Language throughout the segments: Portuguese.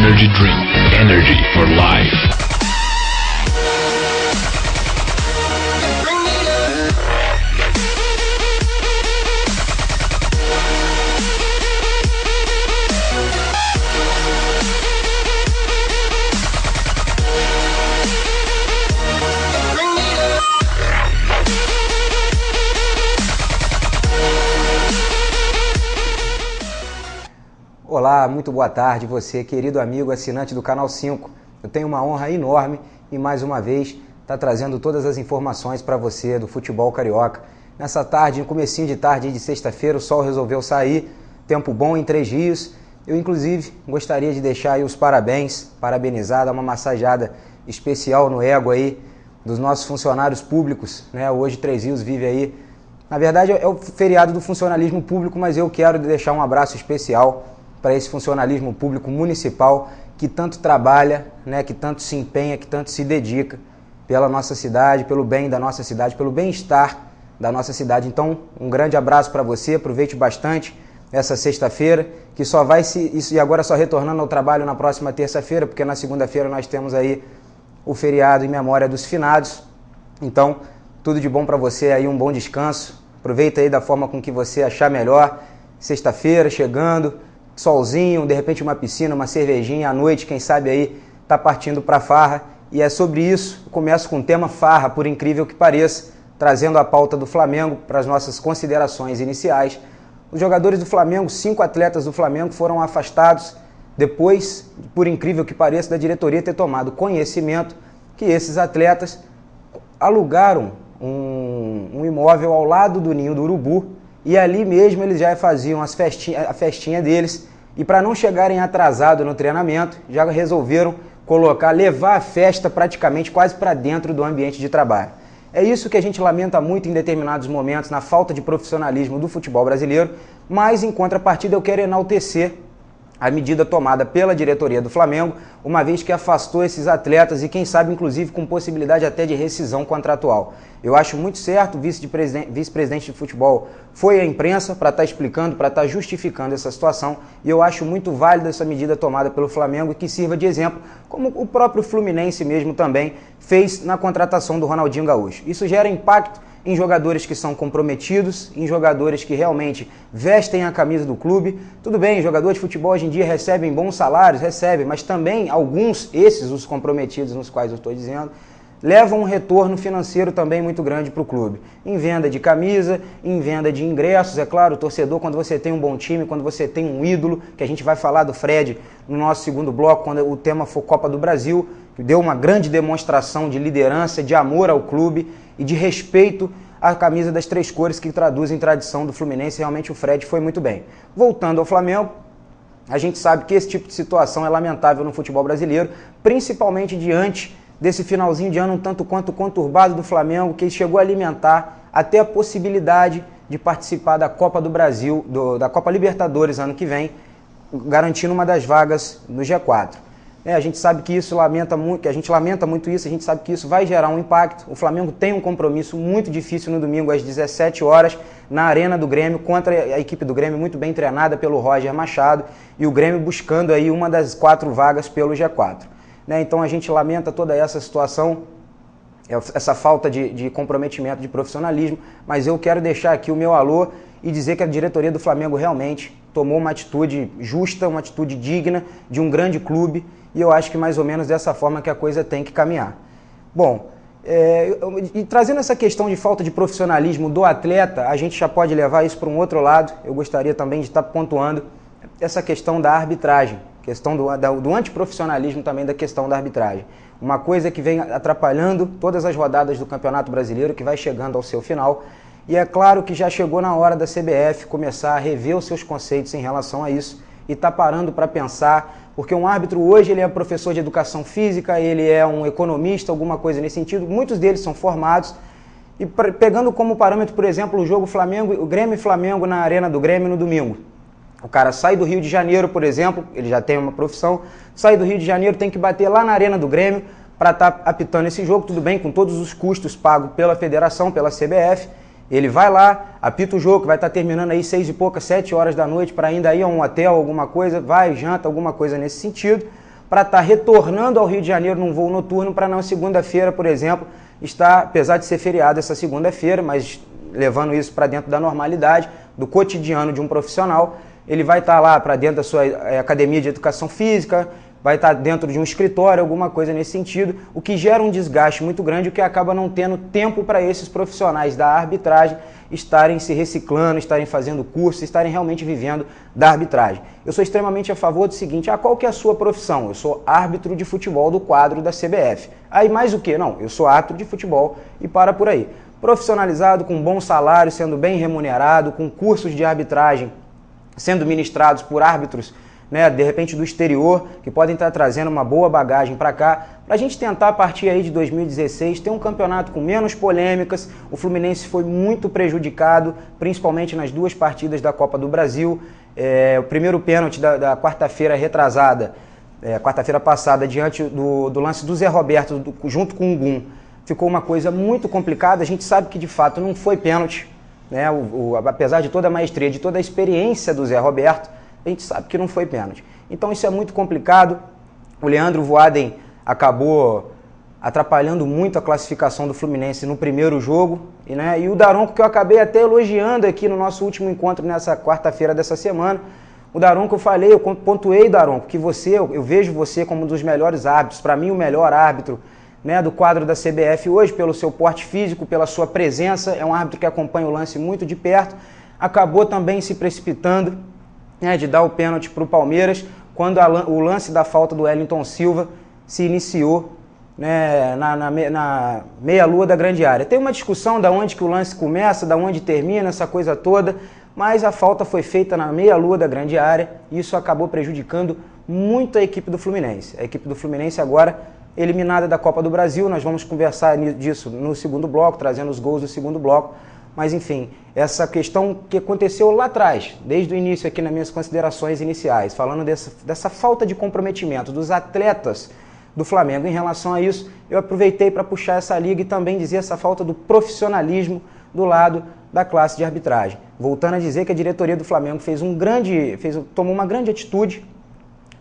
Energy Drink. Energy for life. Olá, muito boa tarde você, querido amigo assinante do Canal 5. Eu tenho uma honra enorme e mais uma vez tá trazendo todas as informações para você do futebol carioca. Nessa tarde, no comecinho de tarde de sexta-feira, o sol resolveu sair, tempo bom em Três Rios. Eu inclusive gostaria de deixar aí os parabéns, parabenizar, dar uma massageada especial no ego aí dos nossos funcionários públicos, né? Hoje Três Rios vive aí, na verdade é o feriado do funcionalismo público, mas eu quero deixar um abraço especial para esse funcionalismo público municipal que tanto trabalha, né, que tanto se empenha, que tanto se dedica pela nossa cidade, pelo bem da nossa cidade, pelo bem-estar da nossa cidade. Então, um grande abraço para você, aproveite bastante essa sexta-feira, que só vai isso e agora só retornando ao trabalho na próxima terça-feira, porque na segunda-feira nós temos aí o feriado em memória dos finados. Então, tudo de bom para você aí, um bom descanso. Aproveita aí da forma com que você achar melhor. Sexta-feira chegando, solzinho, de repente uma piscina, uma cervejinha à noite, quem sabe aí tá partindo para farra. E é sobre isso, eu começo com o tema farra, por incrível que pareça, trazendo a pauta do Flamengo para as nossas considerações iniciais. Os jogadores do Flamengo, 5 atletas do Flamengo foram afastados depois, por incrível que pareça, da diretoria ter tomado conhecimento que esses atletas alugaram um imóvel ao lado do Ninho do Urubu. E ali mesmo eles já faziam a festinha deles. E para não chegarem atrasados no treinamento, já resolveram levar a festa praticamente quase para dentro do ambiente de trabalho. É isso que a gente lamenta muito em determinados momentos, na falta de profissionalismo do futebol brasileiro, mas em contrapartida eu quero enaltecer a medida tomada pela diretoria do Flamengo, uma vez que afastou esses atletas e quem sabe inclusive com possibilidade até de rescisão contratual. Eu acho muito certo, o vice-presidente de futebol foi à imprensa para estar explicando, para estar justificando essa situação, e eu acho muito válida essa medida tomada pelo Flamengo e que sirva de exemplo, como o próprio Fluminense mesmo também fez na contratação do Ronaldinho Gaúcho. Isso gera impacto em jogadores que são comprometidos, em jogadores que realmente vestem a camisa do clube. Tudo bem, jogadores de futebol hoje em dia recebem bons salários, mas também alguns, os comprometidos nos quais eu estou dizendo, levam um retorno financeiro também muito grande para o clube. Em venda de camisa, em venda de ingressos, é claro, o torcedor, quando você tem um bom time, quando você tem um ídolo, que a gente vai falar do Fred no nosso segundo bloco, quando o tema for Copa do Brasil, que deu uma grande demonstração de liderança, de amor ao clube e de respeito à camisa das três cores que traduzem tradição do Fluminense. Realmente o Fred foi muito bem. Voltando ao Flamengo, a gente sabe que esse tipo de situação é lamentável no futebol brasileiro, principalmente diante desse finalzinho de ano um tanto quanto conturbado do Flamengo, que chegou a alimentar até a possibilidade de participar da Copa do Brasil, da Copa Libertadores ano que vem, garantindo uma das vagas no G4. A gente sabe que isso lamenta muito isso, a gente sabe que isso vai gerar um impacto. O Flamengo tem um compromisso muito difícil no domingo às 17 horas na Arena do Grêmio, contra a equipe do Grêmio muito bem treinada pelo Roger Machado, e o Grêmio buscando aí uma das 4 vagas pelo G4. Então a gente lamenta toda essa situação, essa falta de comprometimento, de profissionalismo, mas eu quero deixar aqui o meu alô e dizer que a diretoria do Flamengo realmente tomou uma atitude justa, uma atitude digna de um grande clube, e eu acho que mais ou menos dessa forma que a coisa tem que caminhar. Bom, e trazendo essa questão de falta de profissionalismo do atleta, a gente já pode levar isso para um outro lado. Eu gostaria também de estar pontuando essa questão da arbitragem, questão do antiprofissionalismo também da questão da arbitragem. Uma coisa que vem atrapalhando todas as rodadas do Campeonato Brasileiro, que vai chegando ao seu final. E é claro que já chegou na hora da CBF começar a rever os seus conceitos em relação a isso e tá parando para pensar, porque um árbitro hoje ele é professor de educação física, ele é um economista, alguma coisa nesse sentido, muitos deles são formados, e pegando como parâmetro, por exemplo, o jogo o Grêmio e Flamengo na Arena do Grêmio no domingo. O cara sai do Rio de Janeiro, por exemplo, ele já tem uma profissão, sai do Rio de Janeiro, tem que bater lá na Arena do Grêmio para estar apitando esse jogo, tudo bem, com todos os custos pagos pela federação, pela CBF. Ele vai lá, apita o jogo, que vai estar terminando aí 6 e pouca, 7 horas da noite, para ainda ir a um hotel, alguma coisa, vai, janta, alguma coisa nesse sentido. para estar retornando ao Rio de Janeiro num voo noturno para na segunda-feira, por exemplo, estar, apesar de ser feriado essa segunda-feira, mas levando isso para dentro da normalidade, do cotidiano de um profissional, ele vai estar lá para dentro da sua academia de educação física, vai estar dentro de um escritório, alguma coisa nesse sentido, o que gera um desgaste muito grande, o que acaba não tendo tempo para esses profissionais da arbitragem estarem se reciclando, estarem fazendo curso, estarem realmente vivendo da arbitragem. Eu sou extremamente a favor do seguinte, qual que é a sua profissão? Eu sou árbitro de futebol do quadro da CBF. Aí mais o que? Não, eu sou árbitro de futebol e para por aí. Profissionalizado, com bom salário, sendo bem remunerado, com cursos de arbitragem sendo ministrados por árbitros, né, de repente do exterior, que podem estar trazendo uma boa bagagem para cá, para a gente tentar, a partir aí de 2016, ter um campeonato com menos polêmicas. O Fluminense foi muito prejudicado, principalmente nas duas partidas da Copa do Brasil. O primeiro pênalti da quarta-feira retrasada, quarta-feira passada, diante do lance do Zé Roberto, junto com o Gum, ficou uma coisa muito complicada. A gente sabe que de fato não foi pênalti, né? Apesar de toda a maestria, de toda a experiência do Zé Roberto, a gente sabe que não foi pênalti. Então isso é muito complicado. O Leandro Voaden acabou atrapalhando muito a classificação do Fluminense no primeiro jogo. E o Daronco, que eu acabei até elogiando aqui no nosso último encontro nessa quarta-feira dessa semana. O Daronco, eu pontuei, Daronco, que eu vejo você como um dos melhores árbitros, para mim o melhor árbitro, né, do quadro da CBF hoje, pelo seu porte físico, pela sua presença. É um árbitro que acompanha o lance muito de perto. Acabou também se precipitando, né, de dar o pênalti para o Palmeiras, quando o lance da falta do Wellington Silva se iniciou, né, na meia-lua da grande área. Tem uma discussão de onde que o lance começa, de onde termina, essa coisa toda, mas a falta foi feita na meia-lua da grande área e isso acabou prejudicando muito a equipe do Fluminense. A equipe do Fluminense agora eliminada da Copa do Brasil, nós vamos conversar disso no segundo bloco, trazendo os gols do segundo bloco. Mas enfim, essa questão que aconteceu lá atrás, desde o início aqui nas minhas considerações iniciais, falando dessa falta de comprometimento dos atletas do Flamengo em relação a isso, eu aproveitei para puxar essa liga e também dizer essa falta do profissionalismo do lado da classe de arbitragem. Voltando a dizer que a diretoria do Flamengo tomou uma grande atitude,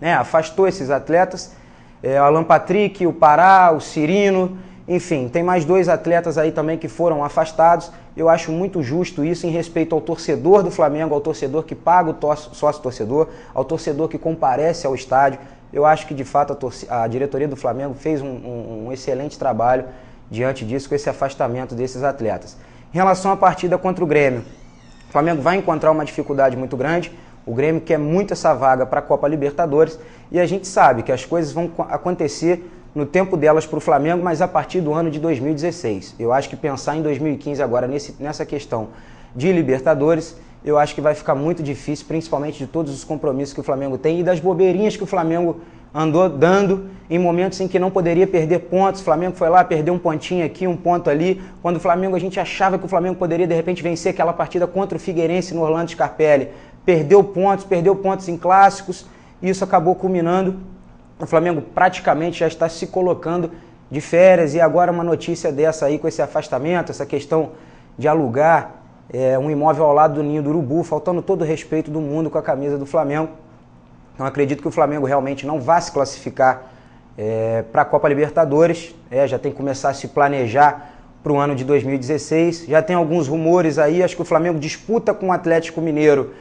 né, afastou esses atletas, o Alan Patrick, o Pará, o Cirino, enfim, tem mais 2 atletas aí também que foram afastados. Eu acho muito justo isso em respeito ao torcedor do Flamengo, ao torcedor que paga o sócio-torcedor, ao torcedor que comparece ao estádio. Eu acho que, de fato, a diretoria do Flamengo fez um excelente trabalho diante disso, com esse afastamento desses atletas. Em relação à partida contra o Grêmio, o Flamengo vai encontrar uma dificuldade muito grande. O Grêmio quer muito essa vaga para a Copa Libertadores e a gente sabe que as coisas vão acontecer no tempo delas para o Flamengo, mas a partir do ano de 2016. Eu acho que pensar em 2015 agora nessa questão de Libertadores, eu acho que vai ficar muito difícil, principalmente de todos os compromissos que o Flamengo tem e das bobeirinhas que o Flamengo andou dando em momentos em que não poderia perder pontos. O Flamengo foi lá, perdeu um pontinho aqui, um ponto ali. Quando o Flamengo, a gente achava que o Flamengo poderia de repente vencer aquela partida contra o Figueirense no Orlando Scarpelli. Perdeu pontos em clássicos e isso acabou culminando. O Flamengo praticamente já está se colocando de férias e agora uma notícia dessa aí com esse afastamento, essa questão de alugar um imóvel ao lado do Ninho do Urubu, faltando todo o respeito do mundo com a camisa do Flamengo. Então acredito que o Flamengo realmente não vai se classificar para a Copa Libertadores, já tem que começar a se planejar para o ano de 2016. Já tem alguns rumores aí, acho que o Flamengo disputa com o Atlético Mineiro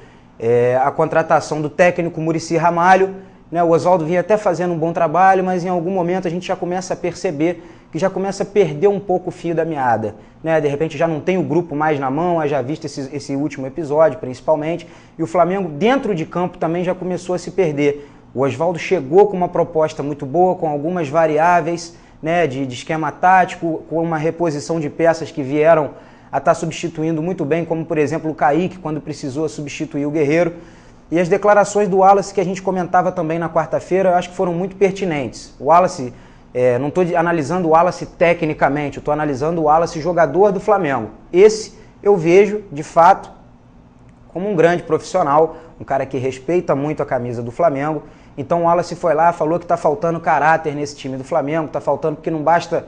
a contratação do técnico Muricy Ramalho. O Oswaldo vinha até fazendo um bom trabalho, mas em algum momento a gente já começa a perceber que já começa a perder um pouco o fio da meada. De repente já não tem o grupo mais na mão, já visto esse último episódio principalmente, e o Flamengo dentro de campo também já começou a se perder. O Oswaldo chegou com uma proposta muito boa, com algumas variáveis, de esquema tático, com uma reposição de peças que vieram a estar substituindo muito bem, como por exemplo o Kaique, quando precisou substituir o Guerreiro. E as declarações do Wallace, que a gente comentava também na quarta-feira, eu acho que foram muito pertinentes. O Wallace, não estou analisando o Wallace tecnicamente, eu estou analisando o Wallace jogador do Flamengo. Esse eu vejo, de fato, como um grande profissional, um cara que respeita muito a camisa do Flamengo. Então o Wallace foi lá, falou que está faltando caráter nesse time do Flamengo, está faltando porque não basta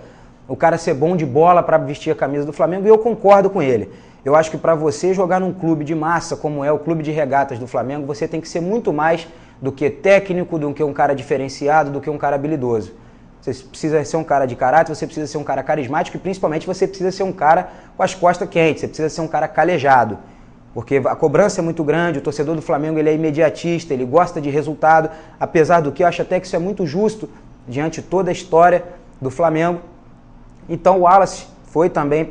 o cara ser bom de bola para vestir a camisa do Flamengo, e eu concordo com ele. Eu acho que para você jogar num clube de massa, como é o Clube de Regatas do Flamengo, você tem que ser muito mais do que técnico, do que um cara diferenciado, do que um cara habilidoso. Você precisa ser um cara de caráter, você precisa ser um cara carismático e principalmente você precisa ser um cara com as costas quentes, você precisa ser um cara calejado. Porque a cobrança é muito grande, o torcedor do Flamengo ele é imediatista, ele gosta de resultado, apesar do que eu acho até que isso é muito justo diante de toda a história do Flamengo. Então o Wallace foi também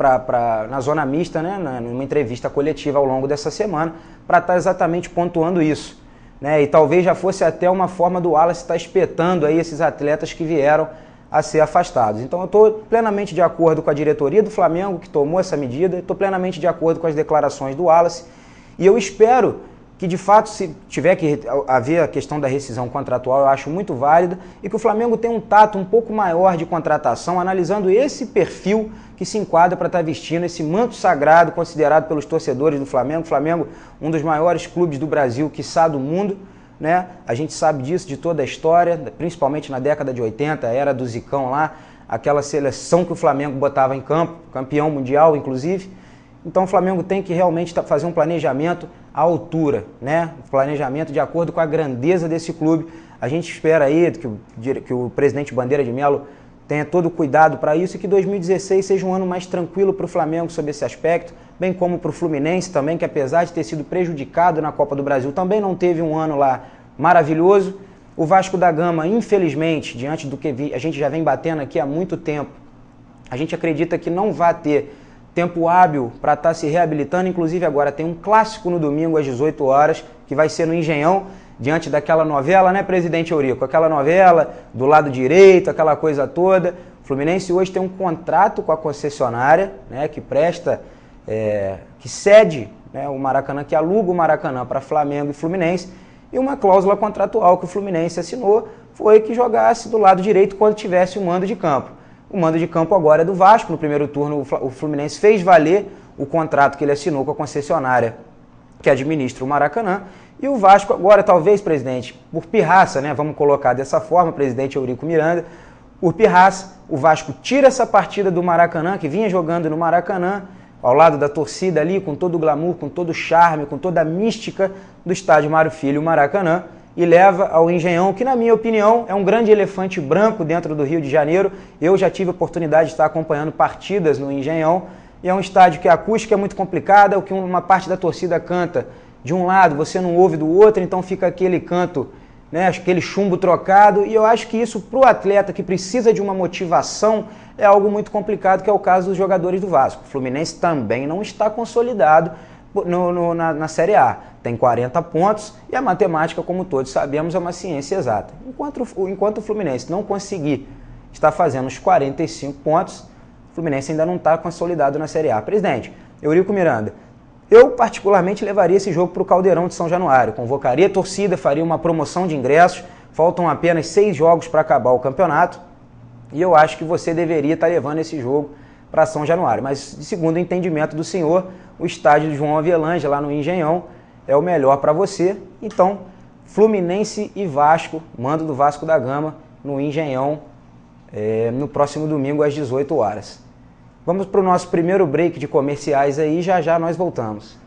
na zona mista, né, numa entrevista coletiva ao longo dessa semana, para estar exatamente pontuando isso. Né? E talvez já fosse até uma forma do Wallace estar espetando aí esses atletas que vieram a ser afastados. Então eu estou plenamente de acordo com a diretoria do Flamengo que tomou essa medida, estou plenamente de acordo com as declarações do Wallace e eu espero que de fato, se tiver que haver a questão da rescisão contratual, eu acho muito válida e que o Flamengo tenha um tato um pouco maior de contratação, analisando esse perfil que se enquadra para estar vestindo esse manto sagrado considerado pelos torcedores do Flamengo. O Flamengo, um dos maiores clubes do Brasil, quiçá do mundo, né? A gente sabe disso de toda a história, principalmente na década de 80, a era do Zicão lá, aquela seleção que o Flamengo botava em campo, campeão mundial inclusive. Então o Flamengo tem que realmente fazer um planejamento à altura, né? Um planejamento de acordo com a grandeza desse clube. A gente espera aí que o presidente Bandeira de Mello tenha todo o cuidado para isso e que 2016 seja um ano mais tranquilo para o Flamengo sob esse aspecto, bem como para o Fluminense também, que apesar de ter sido prejudicado na Copa do Brasil, também não teve um ano lá maravilhoso. O Vasco da Gama, infelizmente, diante do que a gente já vem batendo aqui há muito tempo, a gente acredita que não vai ter tempo hábil para estar se reabilitando. Inclusive agora tem um clássico no domingo às 18 horas, que vai ser no Engenhão, diante daquela novela, né, presidente Eurico? Aquela novela do lado direito, aquela coisa toda. O Fluminense hoje tem um contrato com a concessionária, né, que presta, que cede, né, o Maracanã, que aluga o Maracanã para Flamengo e Fluminense, e uma cláusula contratual que o Fluminense assinou foi que jogasse do lado direito quando tivesse o mando de campo. O mando de campo agora é do Vasco. No primeiro turno o Fluminense fez valer o contrato que ele assinou com a concessionária que administra o Maracanã. E o Vasco agora, talvez, presidente, por pirraça, né? Vamos colocar dessa forma, presidente Eurico Miranda, por pirraça, o Vasco tira essa partida do Maracanã, que vinha jogando no Maracanã, ao lado da torcida ali, com todo o glamour, com todo o charme, com toda a mística do estádio Mário Filho, Maracanã, e leva ao Engenhão, que na minha opinião é um grande elefante branco dentro do Rio de Janeiro. Eu já tive a oportunidade de estar acompanhando partidas no Engenhão, e é um estádio que a acústica é muito complicada, o que uma parte da torcida canta de um lado, você não ouve do outro, então fica aquele canto, né, aquele chumbo trocado, e eu acho que isso para o atleta que precisa de uma motivação é algo muito complicado, que é o caso dos jogadores do Vasco. O Fluminense também não está consolidado na Série A. Tem 40 pontos e a matemática, como todos sabemos, é uma ciência exata. Enquanto o Fluminense não conseguir estar fazendo os 45 pontos, o Fluminense ainda não está consolidado na Série A. Presidente, Eurico Miranda, eu particularmente levaria esse jogo para o Caldeirão de São Januário. Convocaria a torcida, faria uma promoção de ingressos, faltam apenas 6 jogos para acabar o campeonato, e eu acho que você deveria estar levando esse jogo para São Januário. Mas, segundo o entendimento do senhor, o estádio de João Avelange, lá no Engenhão, é o melhor para você. Então, Fluminense e Vasco, mando do Vasco da Gama, no Engenhão, no próximo domingo às 18 horas. Vamos para o nosso primeiro break de comerciais aí, já já nós voltamos.